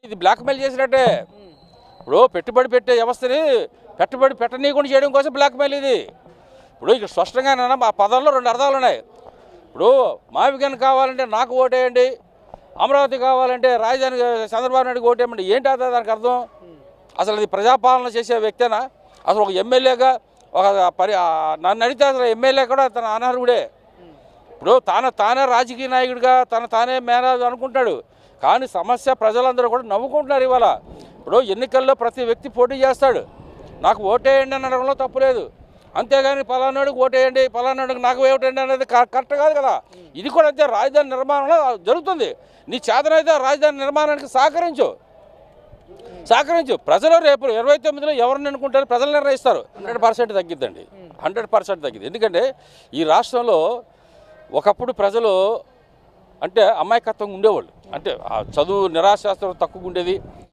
ఇది బ్లాక్మెయిల్ చేసినట్టే. ఇప్పుడు పెట్టుబడి పెట్టే వ్యవస్థని పెట్టుబడి పెట్టనీయకుండా చేయడం కోసం బ్లాక్మెయిల్ ఇది. ఇప్పుడు ఇక్కడ స్పష్టంగా ఆ పదంలో రెండు అర్థాలు ఉన్నాయి. ఇప్పుడు మావిగన్ కావాలంటే నాకు ఓటేయండి, అమరావతి కావాలంటే రాజధాని చంద్రబాబు నాయుడుకి ఓటేయమండి. ఏంటి అవుతుంది దానికి అర్థం? అసలు అది ప్రజాపాలన చేసే వ్యక్తేనా? అసలు ఒక ఎమ్మెల్యేగా నన్ను అడిగితే అసలు ఎమ్మెల్యే కూడా తన అనర్హుడే. ఇప్పుడు తానే రాజకీయ నాయకుడిగా తానే మేనేజ్ అనుకుంటాడు. కానీ సమస్య ప్రజలందరూ కూడా నవ్వుకుంటున్నారు ఇవాళ. ఇప్పుడు ఎన్నికల్లో ప్రతి వ్యక్తి పోటీ చేస్తాడు. నాకు ఓటేయండి అని అనడంలో తప్పులేదు. అంతేగాని పలానాడికి ఓటేయండి, పలానాడికి నాకు ఓటేయండి అనేది కరెక్ట్ కాదు కదా. ఇది కూడా అంతే. రాజధాని నిర్మాణంలో జరుగుతుంది. నీ చేతనైతే రాజధాని నిర్మాణానికి సహకరించు. ప్రజలు రేపు 29లో ఎవరిని ఎన్నుకుంటారు ప్రజలు నిర్ణయిస్తారు. 100% తగ్గిద్దండి. 100% తగ్గిద్ది. ఎందుకంటే ఈ రాష్ట్రంలో ఒకప్పుడు ప్రజలు అంటే అమాయకత్వంగా ఉండేవాళ్ళు. అంటే చదువు నిరాశాస్త్రం తక్కువ ఉండేది.